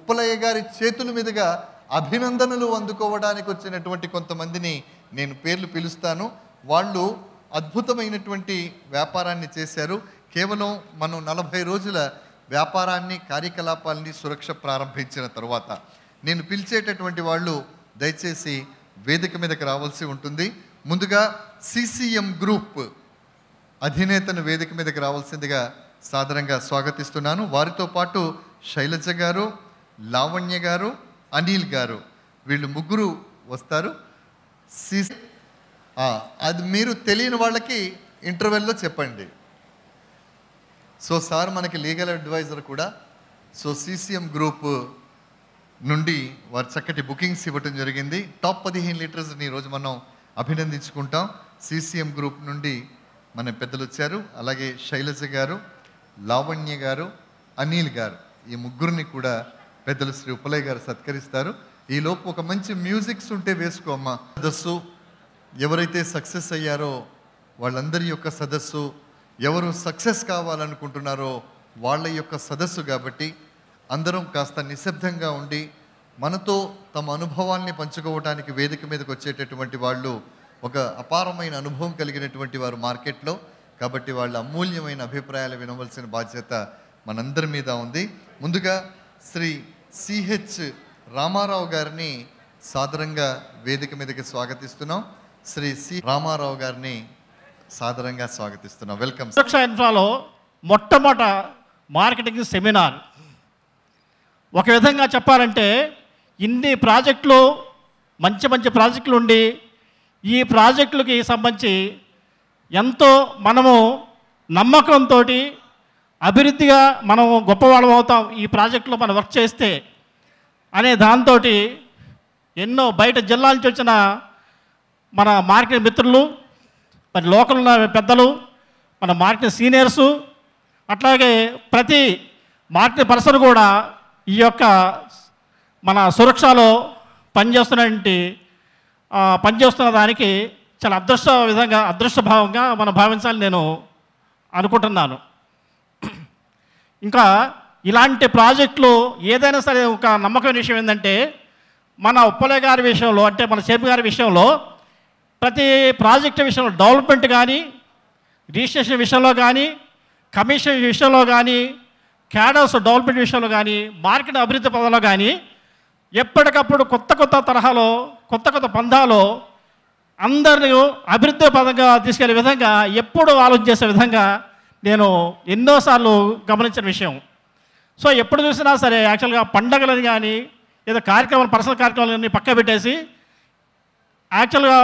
ఉప్పలయ్య గారి చేతుల మీదుగా అభినందనలు అందుకోవడానికి వచ్చినటువంటి కొంతమందిని నేను పేర్లు పిలుస్తాను. వాళ్ళు అద్భుతమైనటువంటి వ్యాపారాన్ని చేశారు. కేవలం మనం 40 రోజుల వ్యాపారాన్ని కార్యకలాపాలని సురక్ష ప్రారంభించిన తర్వాత నేను పిలిచేటటువంటి వాళ్ళు దయచేసి వేదిక మీదకి రావాల్సి ఉంటుంది. ముందుగా CCM గ్రూప్ అధినేతను వేదిక మీదకి రావాల్సిందిగా సాదరంగా స్వాగతిస్తున్నాను. వారితో పాటు శైలజ గారు, లావణ్య గారు, అనిల్ గారు, వీళ్ళు ముగ్గురు వస్తారు. అది మీరు తెలియని వాళ్ళకి ఇంటర్వెల్లో చెప్పండి. సో సార్ మనకి లీగల్ అడ్వైజర్ కూడా. సో CCM గ్రూప్ నుండి వారు చక్కటి బుకింగ్స్ ఇవ్వటం జరిగింది. టాప్ 15 లీటర్స్ని ఈరోజు మనం అభినందించుకుంటాం. CCM గ్రూప్ నుండి మన పెద్దలు వచ్చారు. అలాగే శైలజ గారు, లావణ్య గారు, అనిల్ గారు, ఈ ముగ్గురిని కూడా పెద్దలు శ్రీ ఉప్పలయ్య గారు సత్కరిస్తారు. ఈలోపు ఒక మంచి మ్యూజిక్స్ ఉంటే వేసుకోమ్మా. సదస్సు ఎవరైతే సక్సెస్ అయ్యారో వాళ్ళందరి యొక్క సదస్సు, ఎవరు సక్సెస్ కావాలనుకుంటున్నారో వాళ్ళ యొక్క సదస్సు కాబట్టి అందరం కాస్త నిశ్శబ్దంగా ఉండి మనతో తమ అనుభవాల్ని పంచుకోవడానికి వేదిక మీదకి వచ్చేటటువంటి వాళ్ళు ఒక అపారమైన అనుభవం కలిగినటువంటి వారు మార్కెట్లో. కాబట్టి వాళ్ళ అమూల్యమైన అభిప్రాయాలు వినవలసిన బాధ్యత మనందరి మీద ఉంది. ముందుగా శ్రీ CH రామారావు గారిని సాదరంగా వేదిక మీదకి స్వాగతిస్తున్నాం. శ్రీ రామారావు గారిని సాదరంగా స్వాగతిస్తున్నాం. వెల్కమ్. సురక్ష ఇన్ఫ్రాలో మొట్టమొదట మార్కెటింగ్ సెమినార్. ఒక విధంగా చెప్పాలంటే ఇన్ని ప్రాజెక్టులు, మంచి మంచి ప్రాజెక్టులు ఉండి ఈ ప్రాజెక్టులకి సంబంధించి ఎంతో మనము నమ్మకంతో అభివృద్ధిగా మనం గొప్పవాళ్ళం అవుతాం ఈ ప్రాజెక్టులో మనం వర్క్ చేస్తే అనే దాంతో ఎన్నో బయట జిల్లాల నుంచి వచ్చిన మన మార్కెట్ మిత్రులు, మరి లోకల్ పెద్దలు, మన మార్కెట్ సీనియర్సు, అట్లాగే ప్రతి మార్కెట్ పర్సన్ కూడా ఈ యొక్క మన సురక్షలో పనిచేస్తున్న దానికి చాలా అదృష్టభావంగా మనం భావించాలని నేను అనుకుంటున్నాను. ఇంకా ఇలాంటి ప్రాజెక్టులు ఏదైనా సరే ఒక నమ్మకమైన విషయం ఏంటంటే మన ఉప్పలయ్య గారి విషయంలో, అంటే మన చైర్మన్ గారి విషయంలో ప్రతి ప్రాజెక్టు విషయంలో డెవలప్మెంట్ కానీ, రిజిస్ట్రేషన్ విషయంలో కానీ, కమిషన్ విషయంలో కానీ, క్యాడర్స్ డెవలప్మెంట్ విషయంలో కానీ, మార్కెట్ అభివృద్ధి పదంలో కానీ ఎప్పటికప్పుడు కొత్త తరహాలో కొత్త పందాలో అందరినీ అభివృద్ధి పదంగా తీసుకెళ్లే విధంగా ఎప్పుడు ఆలోచన చేసే విధంగా నేను ఎన్నోసార్లు గమనించిన విషయం. సో ఎప్పుడు చూసినా సరే యాక్చువల్గా పండగలని కానీ ఏదో కార్యక్రమాలు, పర్సనల్ కార్యక్రమాలన్నీ పక్క పెట్టేసి యాక్చువల్గా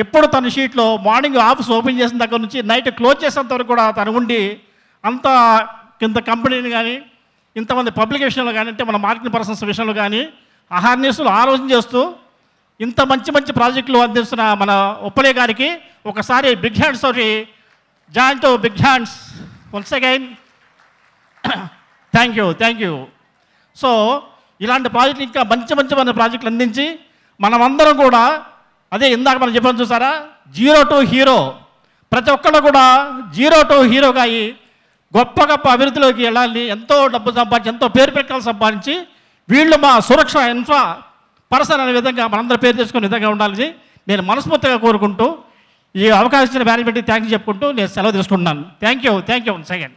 ఎప్పుడు తన షీట్లో మార్నింగ్ ఆఫీస్ ఓపెన్ చేసిన దగ్గర నుంచి నైట్ క్లోజ్ చేసేంత వరకు కూడా తను ఉండి అంత కింద కంపెనీని కానీ, ఇంతమంది పబ్లిక్ విషయంలో కానీ, అంటే మన మార్కెటింగ్ పర్సన్స్ విషయంలో కానీ అహర్నిశలు ఆలోచన చేస్తూ ఇంత మంచి ప్రాజెక్టులు అందిస్తున్న మన ఉప్పలయ్య గారికి ఒకసారి బిగ్ హ్యాండ్స్ తోటి join to big hands once again. Thank you. So ఇలాంటి ప్రాజెక్టులు ఇంకా మంచి ప్రాజెక్టులు అందించి మనమందరం కూడా అదే ఇందాక మనం చెప్పాను చూసారా, 0 to హీరో, ప్రతి ఒక్కళ్ళు కూడా 0 to హీరోగా అయ్యి గొప్ప అభివృద్ధిలోకి వెళ్ళాలి, ఎంతో డబ్బు సంపాదించి, ఎంతో పేరు ప్రఖ్యాలు సంపాదించి వీళ్ళు మా సురక్ష ఇన్ఫ్రా పర్సన్ అనే విధంగా మనందరూ పేరు తెచ్చుకునే విధంగా ఉండాలని నేను మనస్ఫూర్తిగా కోరుకుంటూ ఈ అవకాశం ఇచ్చిన మేనేజ్మెంట్కి థ్యాంక్స్ చెప్పుకుంటూ నేను సెలవు తీసుకుంటున్నాను. Thank you once again.